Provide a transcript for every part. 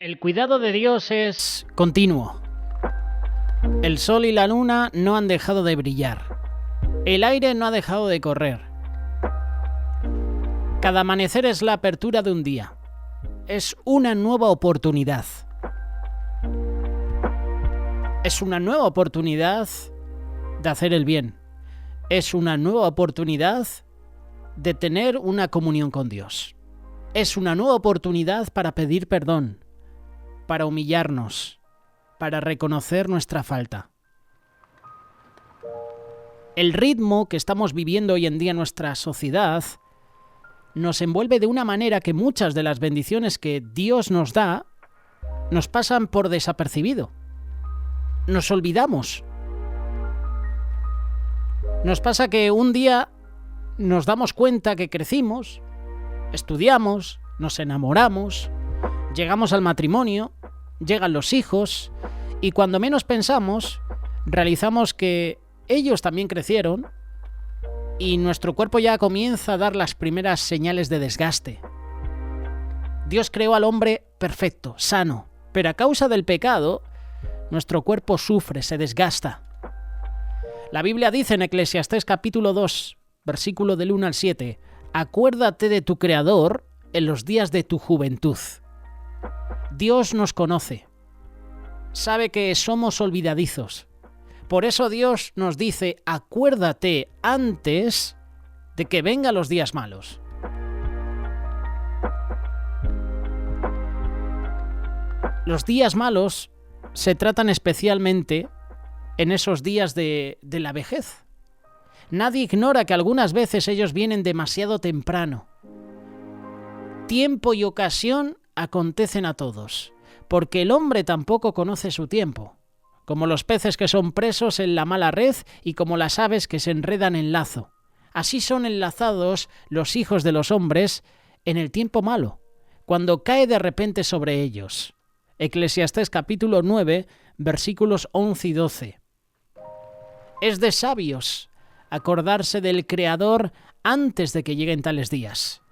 El cuidado de Dios es continuo. El sol y la luna no han dejado de brillar. El aire no ha dejado de correr. Cada amanecer es la apertura de un día. Es una nueva oportunidad. Es una nueva oportunidad de hacer el bien. Es una nueva oportunidad de tener una comunión con Dios. Es una nueva oportunidad para pedir perdón, para humillarnos, para reconocer nuestra falta. El ritmo que estamos viviendo hoy en día en nuestra sociedad nos envuelve de una manera que muchas de las bendiciones que Dios nos da nos pasan por desapercibido. Nos olvidamos. Nos pasa que un día nos damos cuenta que crecimos, estudiamos, nos enamoramos, llegamos al matrimonio, llegan los hijos y cuando menos pensamos, realizamos que ellos también crecieron y nuestro cuerpo ya comienza a dar las primeras señales de desgaste. Dios creó al hombre perfecto, sano, pero a causa del pecado, nuestro cuerpo sufre, se desgasta. La Biblia dice en Eclesiastés capítulo 2, versículo del 1 al 7, «Acuérdate de tu Creador en los días de tu juventud». Dios nos conoce, sabe que somos olvidadizos. Por eso Dios nos dice, acuérdate antes de que vengan los días malos. Los días malos se tratan especialmente en esos días de la vejez. Nadie ignora que algunas veces ellos vienen demasiado temprano. Tiempo y ocasión acontecen a todos, porque el hombre tampoco conoce su tiempo, como los peces que son presos en la mala red y como las aves que se enredan en lazo. Así son enlazados los hijos de los hombres en el tiempo malo, cuando cae de repente sobre ellos. Eclesiastés capítulo 9, versículos 11 y 12. Es de sabios acordarse del Creador antes de que lleguen tales días.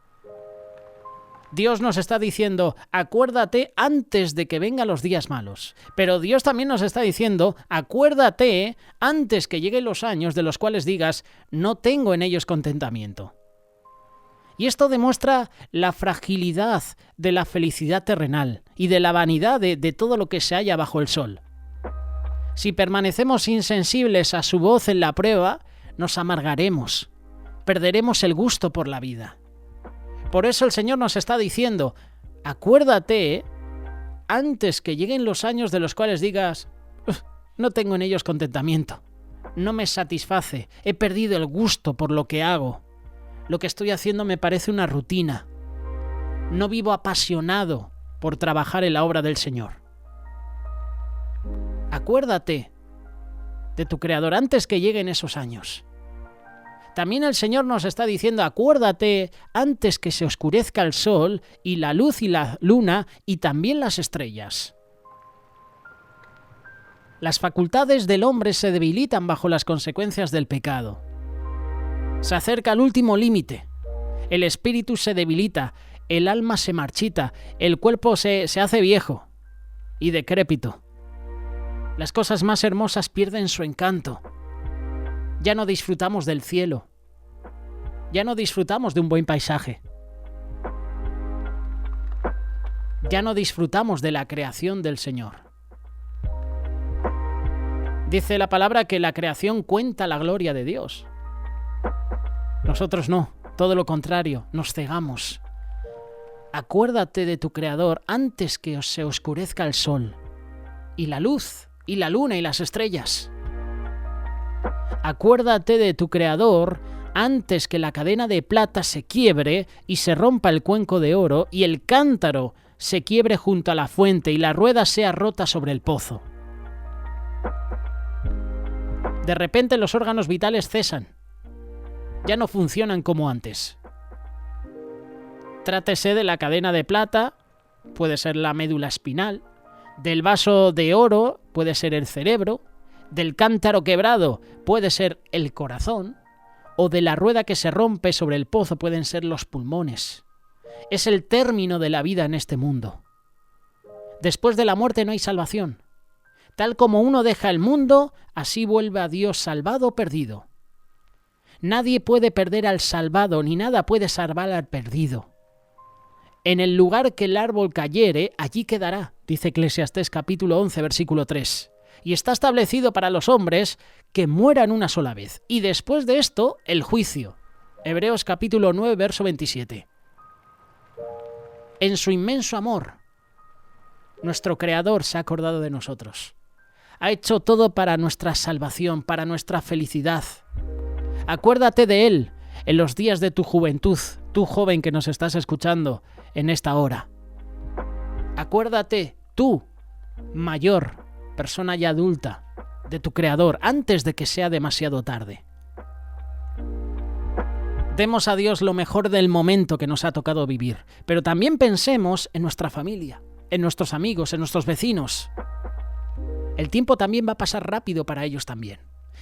Dios nos está diciendo, acuérdate antes de que vengan los días malos. Pero Dios también nos está diciendo, acuérdate antes que lleguen los años de los cuales digas, no tengo en ellos contentamiento. Y esto demuestra la fragilidad de la felicidad terrenal y de la vanidad de todo lo que se halla bajo el sol. Si permanecemos insensibles a su voz en la prueba, nos amargaremos, perderemos el gusto por la vida. Por eso el Señor nos está diciendo, acuérdate antes que lleguen los años de los cuales digas, no tengo en ellos contentamiento, no me satisface, he perdido el gusto por lo que hago, lo que estoy haciendo me parece una rutina, no vivo apasionado por trabajar en la obra del Señor. Acuérdate de tu Creador antes que lleguen esos años. También el Señor nos está diciendo, acuérdate antes que se oscurezca el sol y la luz y la luna y también las estrellas. Las facultades del hombre se debilitan bajo las consecuencias del pecado. Se acerca al último límite. El espíritu se debilita, el alma se marchita, el cuerpo se hace viejo y decrépito. Las cosas más hermosas pierden su encanto. Ya no disfrutamos del cielo. Ya no disfrutamos de un buen paisaje. Ya no disfrutamos de la creación del Señor. Dice la palabra que la creación cuenta la gloria de Dios. Nosotros no, todo lo contrario, nos cegamos. Acuérdate de tu Creador antes que se oscurezca el sol, y la luz, y la luna, y las estrellas. Acuérdate de tu Creador antes que la cadena de plata se quiebre y se rompa el cuenco de oro y el cántaro se quiebre junto a la fuente y la rueda sea rota sobre el pozo. De repente los órganos vitales cesan. Ya no funcionan como antes. Trátese de la cadena de plata, puede ser la médula espinal, del vaso de oro, puede ser el cerebro, del cántaro quebrado puede ser el corazón, o de la rueda que se rompe sobre el pozo pueden ser los pulmones. Es el término de la vida en este mundo. Después de la muerte no hay salvación. Tal como uno deja el mundo, así vuelve a Dios salvado o perdido. Nadie puede perder al salvado, ni nada puede salvar al perdido. En el lugar que el árbol cayere, allí quedará, dice Eclesiastés capítulo 11, versículo 3. Y está establecido para los hombres que mueran una sola vez. Y después de esto, el juicio. Hebreos capítulo 9, verso 27. En su inmenso amor, nuestro Creador se ha acordado de nosotros. Ha hecho todo para nuestra salvación, para nuestra felicidad. Acuérdate de Él en los días de tu juventud, tú joven que nos estás escuchando en esta hora. Acuérdate, tú, mayor, persona ya adulta, de tu Creador, antes de que sea demasiado tarde. Demos a Dios lo mejor del momento que nos ha tocado vivir, pero también pensemos en nuestra familia, en nuestros amigos, en nuestros vecinos. El tiempo también va a pasar rápido para ellos también.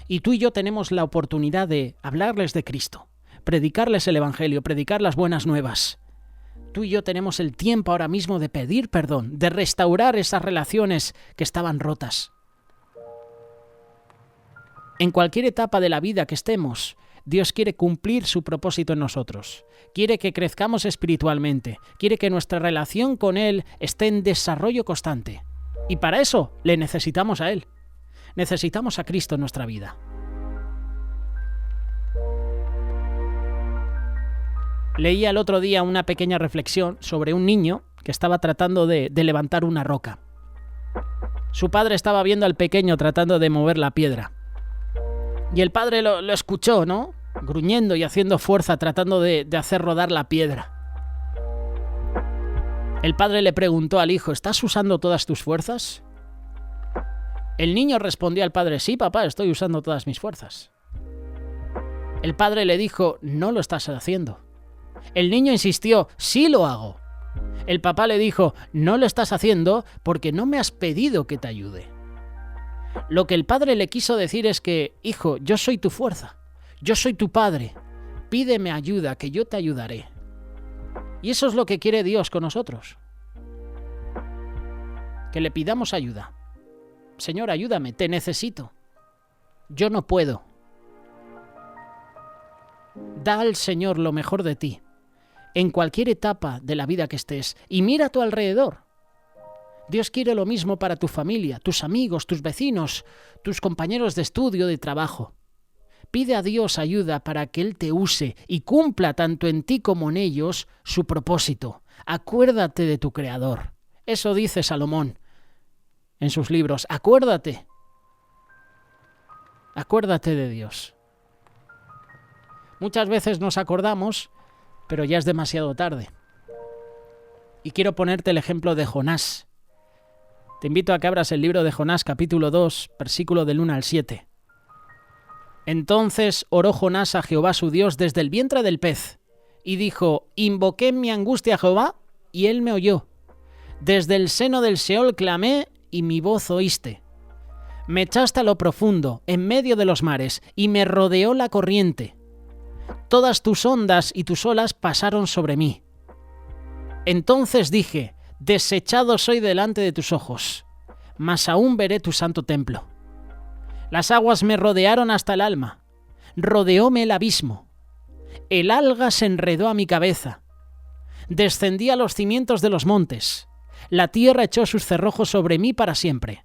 Y tú y yo tenemos la oportunidad de hablarles de Cristo, predicarles el Evangelio, predicar las buenas nuevas. Tú y yo tenemos el tiempo ahora mismo de pedir perdón, de restaurar esas relaciones que estaban rotas. En cualquier etapa de la vida que estemos, Dios quiere cumplir su propósito en nosotros. Quiere que crezcamos espiritualmente. Quiere que nuestra relación con Él esté en desarrollo constante. Y para eso le necesitamos a Él. Necesitamos a Cristo en nuestra vida. Leía el otro día una pequeña reflexión sobre un niño que estaba tratando de levantar una roca. Su padre estaba viendo al pequeño tratando de mover la piedra. Y el padre lo escuchó, ¿no? Gruñendo y haciendo fuerza, tratando de hacer rodar la piedra. El padre le preguntó al hijo, ¿estás usando todas tus fuerzas? El niño respondió al padre, sí, papá, estoy usando todas mis fuerzas. El padre le dijo, no lo estás haciendo. El niño insistió, sí lo hago. El papá le dijo, no lo estás haciendo porque no me has pedido que te ayude. Lo que el padre le quiso decir es que, hijo, yo soy tu fuerza, yo soy tu padre, pídeme ayuda, que yo te ayudaré. Y eso es lo que quiere Dios con nosotros. Que le pidamos ayuda. Señor, ayúdame, te necesito. Yo no puedo. Da al Señor lo mejor de ti, en cualquier etapa de la vida que estés, y mira a tu alrededor. Dios quiere lo mismo para tu familia, tus amigos, tus vecinos, tus compañeros de estudio, de trabajo. Pide a Dios ayuda para que Él te use y cumpla tanto en ti como en ellos su propósito. Acuérdate de tu Creador. Eso dice Salomón en sus libros. Acuérdate. Acuérdate de Dios. Muchas veces nos acordamos, pero ya es demasiado tarde. Y quiero ponerte el ejemplo de Jonás. Te invito a que abras el libro de Jonás, capítulo 2, versículo del 1 al 7. Entonces oró Jonás a Jehová su Dios desde el vientre del pez, y dijo, invoqué en mi angustia a Jehová, y él me oyó. Desde el seno del Seol clamé, y mi voz oíste. Me echaste a lo profundo, en medio de los mares, y me rodeó la corriente. Todas tus ondas y tus olas pasaron sobre mí. Entonces dije, desechado soy delante de tus ojos, mas aún veré tu santo templo. Las aguas me rodearon hasta el alma, rodeóme el abismo. El alga se enredó a mi cabeza. Descendí a los cimientos de los montes. La tierra echó sus cerrojos sobre mí para siempre.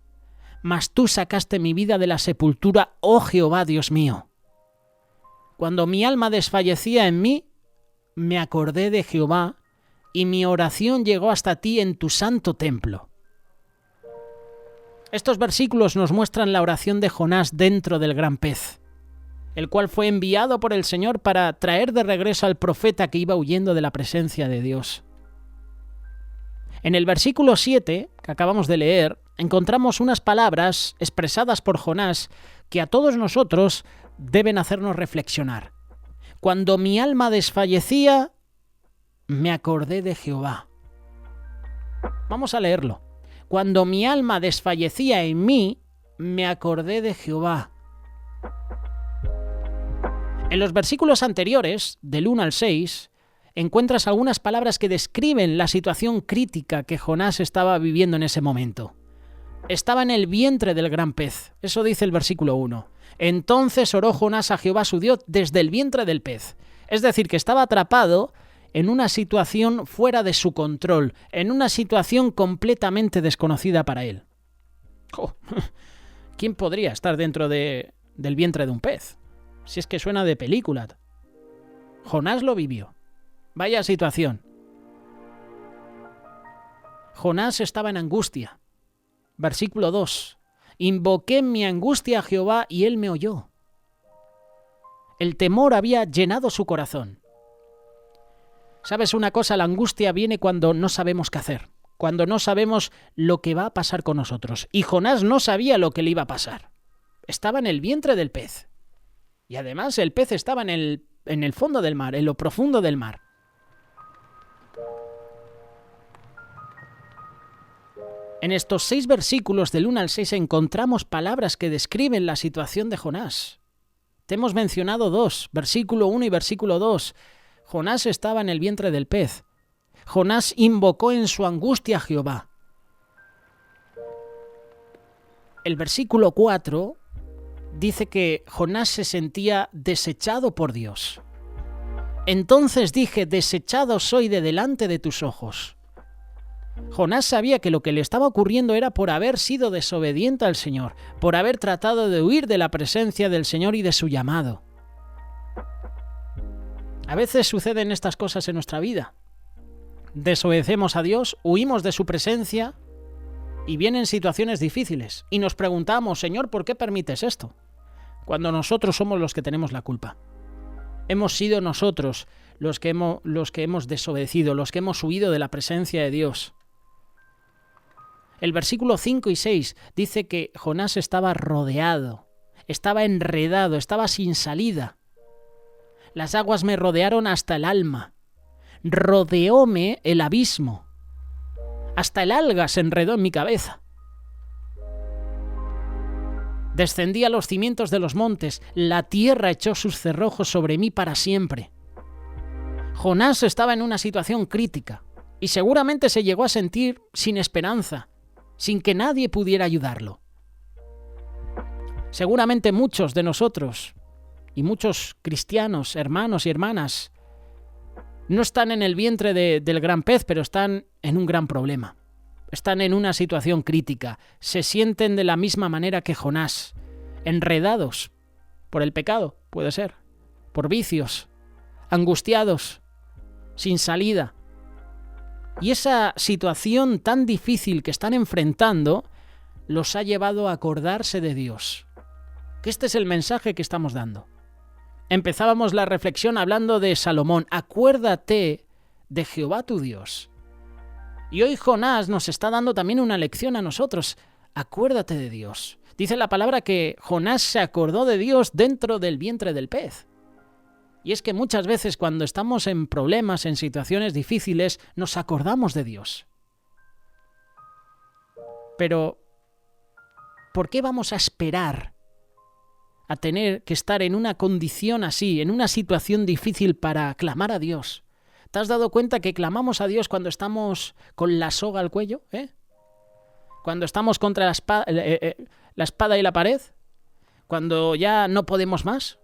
Mas tú sacaste mi vida de la sepultura, oh Jehová, Dios mío. Cuando mi alma desfallecía en mí, me acordé de Jehová, y mi oración llegó hasta ti en tu santo templo. Estos versículos nos muestran la oración de Jonás dentro del gran pez, el cual fue enviado por el Señor para traer de regreso al profeta que iba huyendo de la presencia de Dios. En el versículo 7, que acabamos de leer, encontramos unas palabras expresadas por Jonás que a todos nosotros deben hacernos reflexionar. Cuando mi alma desfallecía, me acordé de Jehová. Vamos a leerlo. Cuando mi alma desfallecía en mí, me acordé de Jehová. En los versículos anteriores, del 1 al 6, encuentras algunas palabras que describen la situación crítica que Jonás estaba viviendo en ese momento. Estaba en el vientre del gran pez, eso dice el versículo 1. Entonces oró Jonás a Jehová su Dios desde el vientre del pez. Es decir, que estaba atrapado en una situación fuera de su control, en una situación completamente desconocida para él. Oh, ¿quién podría estar dentro del vientre de un pez? Si es que suena de película. Jonás lo vivió. Vaya situación. Jonás estaba en angustia. Versículo 2. Invoqué en mi angustia a Jehová y él me oyó. El temor había llenado su corazón. ¿Sabes una cosa? La angustia viene cuando no sabemos qué hacer, cuando no sabemos lo que va a pasar con nosotros. Y Jonás no sabía lo que le iba a pasar. Estaba en el vientre del pez. Y además el pez estaba en el fondo del mar, en lo profundo del mar. En estos 6 versículos del 1 al 6 encontramos palabras que describen la situación de Jonás. Te hemos mencionado 2, versículo 1 y versículo 2. Jonás estaba en el vientre del pez. Jonás invocó en su angustia a Jehová. El versículo 4 dice que Jonás se sentía desechado por Dios. Entonces dije, desechado soy de delante de tus ojos. Jonás sabía que lo que le estaba ocurriendo era por haber sido desobediente al Señor, por haber tratado de huir de la presencia del Señor y de su llamado. A veces suceden estas cosas en nuestra vida. Desobedecemos a Dios, huimos de su presencia y vienen situaciones difíciles. Y nos preguntamos, Señor, ¿por qué permites esto? Cuando nosotros somos los que tenemos la culpa. Hemos sido nosotros los que hemos desobedecido, los que hemos huido de la presencia de Dios. El versículo 5 y 6 dice que Jonás estaba rodeado, estaba enredado, estaba sin salida. Las aguas me rodearon hasta el alma. Rodeóme el abismo. Hasta el alga se enredó en mi cabeza. Descendí a los cimientos de los montes. La tierra echó sus cerrojos sobre mí para siempre. Jonás estaba en una situación crítica y seguramente se llegó a sentir sin esperanza, sin que nadie pudiera ayudarlo. Seguramente muchos de nosotros y muchos cristianos, hermanos y hermanas, no están en el vientre del gran pez, pero están en un gran problema. Están en una situación crítica. Se sienten de la misma manera que Jonás, enredados por el pecado, puede ser, por vicios, angustiados, sin salida. Y esa situación tan difícil que están enfrentando los ha llevado a acordarse de Dios. Que este es el mensaje que estamos dando. Empezábamos la reflexión hablando de Salomón. Acuérdate de Jehová tu Dios. Y hoy Jonás nos está dando también una lección a nosotros. Acuérdate de Dios. Dice la palabra que Jonás se acordó de Dios dentro del vientre del pez. Y es que muchas veces cuando estamos en problemas, en situaciones difíciles, nos acordamos de Dios. Pero, ¿por qué vamos a esperar a tener que estar en una condición así, en una situación difícil para clamar a Dios? ¿Te has dado cuenta que clamamos a Dios cuando estamos con la soga al cuello? Cuando estamos contra la espada y la pared, cuando ya no podemos más.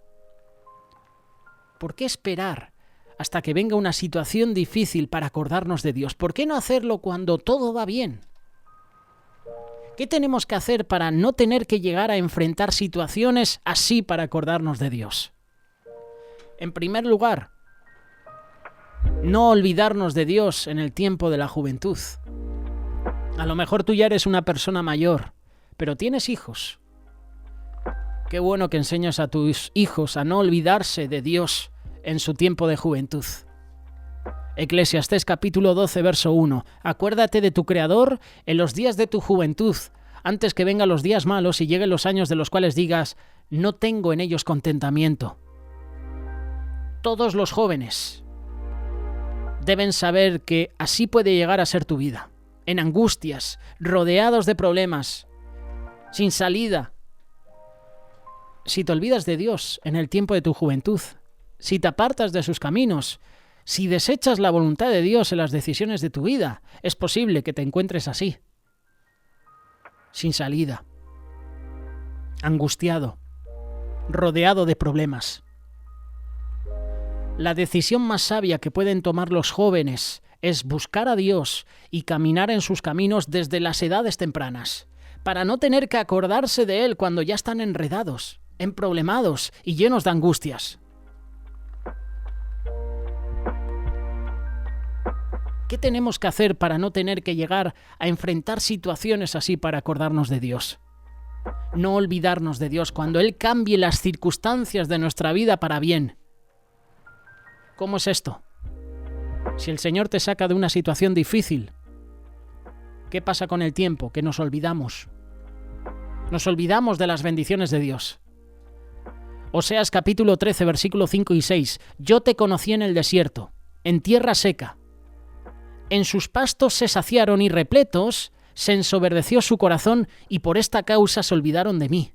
¿Por qué esperar hasta que venga una situación difícil para acordarnos de Dios? ¿Por qué no hacerlo cuando todo va bien? ¿Qué tenemos que hacer para no tener que llegar a enfrentar situaciones así para acordarnos de Dios? En primer lugar, no olvidarnos de Dios en el tiempo de la juventud. A lo mejor tú ya eres una persona mayor, pero tienes hijos. Qué bueno que enseñes a tus hijos a no olvidarse de Dios en su tiempo de juventud. Eclesiastés capítulo 12, verso 1. Acuérdate de tu Creador en los días de tu juventud, antes que vengan los días malos y lleguen los años de los cuales digas, no tengo en ellos contentamiento. Todos los jóvenes deben saber que así puede llegar a ser tu vida, en angustias, rodeados de problemas, sin salida. Si te olvidas de Dios en el tiempo de tu juventud, si te apartas de sus caminos, Si desechas la voluntad de Dios en las decisiones de tu vida, es posible que te encuentres así, sin salida, angustiado, rodeado de problemas. La decisión más sabia que pueden tomar los jóvenes es buscar a Dios y caminar en sus caminos desde las edades tempranas, para no tener que acordarse de Él cuando ya están enredados, emproblemados y llenos de angustias. ¿Qué tenemos que hacer para no tener que llegar a enfrentar situaciones así para acordarnos de Dios? No olvidarnos de Dios cuando Él cambie las circunstancias de nuestra vida para bien. ¿Cómo es esto? Si el Señor te saca de una situación difícil, ¿qué pasa con el tiempo? Que nos olvidamos. Nos olvidamos de las bendiciones de Dios. Oseas capítulo 13, versículo 5 y 6. Yo te conocí en el desierto, en tierra seca. En sus pastos se saciaron y repletos, se ensoberdeció su corazón y por esta causa se olvidaron de mí.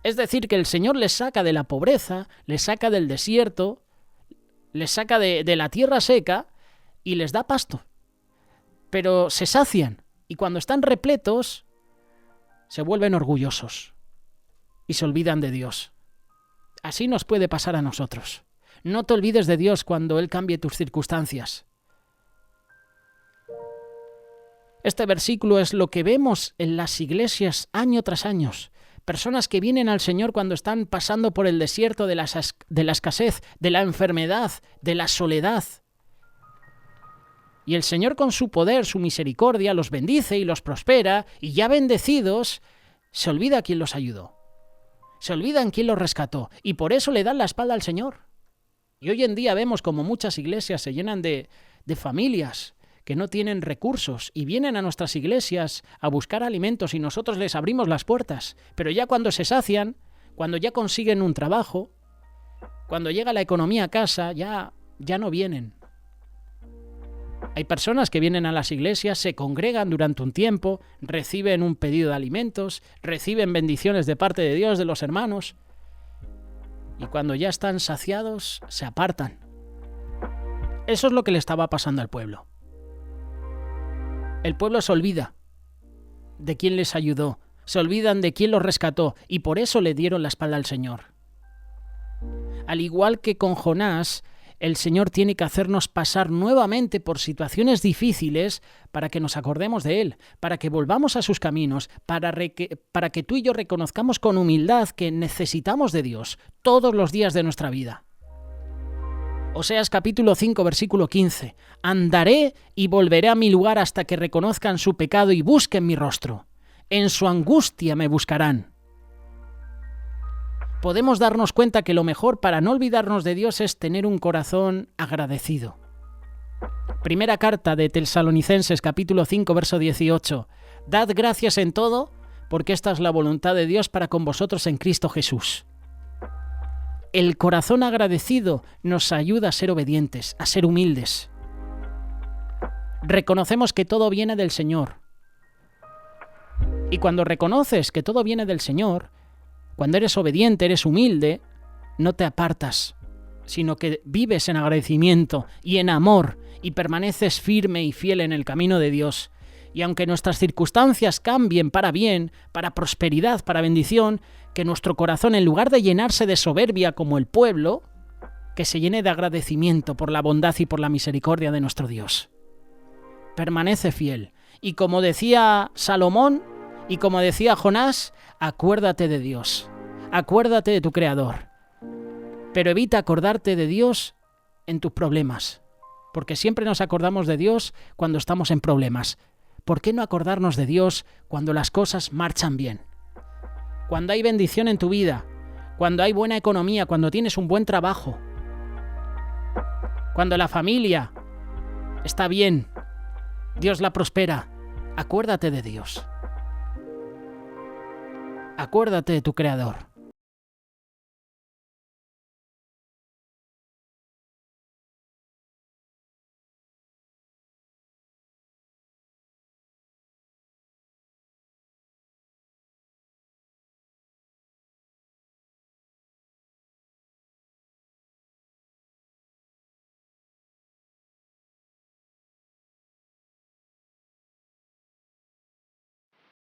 Es decir, que el Señor les saca de la pobreza, les saca del desierto, les saca de la tierra seca y les da pasto. Pero se sacian y cuando están repletos se vuelven orgullosos y se olvidan de Dios. Así nos puede pasar a nosotros. No te olvides de Dios cuando Él cambie tus circunstancias. Este versículo es lo que vemos en las iglesias año tras año. Personas que vienen al Señor cuando están pasando por el desierto de la escasez, de la enfermedad, de la soledad. Y el Señor con su poder, su misericordia, los bendice y los prospera, y ya bendecidos, se olvida quién los ayudó. Se olvidan quién los rescató, y por eso le dan la espalda al Señor. Y hoy en día vemos como muchas iglesias se llenan de familias que no tienen recursos y vienen a nuestras iglesias a buscar alimentos y nosotros les abrimos las puertas. Pero ya cuando se sacian, cuando ya consiguen un trabajo, cuando llega la economía a casa, ya no vienen. Hay personas que vienen a las iglesias, se congregan durante un tiempo, reciben un pedido de alimentos, reciben bendiciones de parte de Dios, de los hermanos, y cuando ya están saciados, se apartan. Eso es lo que le estaba pasando al pueblo. El pueblo se olvida de quién les ayudó, se olvidan de quién los rescató y por eso le dieron la espalda al Señor. Al igual que con Jonás, el Señor tiene que hacernos pasar nuevamente por situaciones difíciles para que nos acordemos de Él, para que volvamos a sus caminos, para que tú y yo reconozcamos con humildad que necesitamos de Dios todos los días de nuestra vida. Oseas capítulo 5, versículo 15. Andaré y volveré a mi lugar hasta que reconozcan su pecado y busquen mi rostro. En su angustia me buscarán. Podemos darnos cuenta que lo mejor para no olvidarnos de Dios es tener un corazón agradecido. Primera carta de Tesalonicenses capítulo 5, verso 18. Dad gracias en todo, porque esta es la voluntad de Dios para con vosotros en Cristo Jesús. El corazón agradecido nos ayuda a ser obedientes, a ser humildes. Reconocemos que todo viene del Señor. Y cuando reconoces que todo viene del Señor, cuando eres obediente, eres humilde, no te apartas, sino que vives en agradecimiento y en amor y permaneces firme y fiel en el camino de Dios. Y aunque nuestras circunstancias cambien para bien, para prosperidad, para bendición, que nuestro corazón, en lugar de llenarse de soberbia como el pueblo, que se llene de agradecimiento por la bondad y por la misericordia de nuestro Dios. Permanece fiel. Y como decía Salomón, y como decía Jonás, acuérdate de Dios. Acuérdate de tu Creador. Pero evita acordarte de Dios en tus problemas. Porque siempre nos acordamos de Dios cuando estamos en problemas. ¿Por qué no acordarnos de Dios cuando las cosas marchan bien? Cuando hay bendición en tu vida, cuando hay buena economía, cuando tienes un buen trabajo, cuando la familia está bien, Dios la prospera. Acuérdate de Dios. Acuérdate de tu Creador.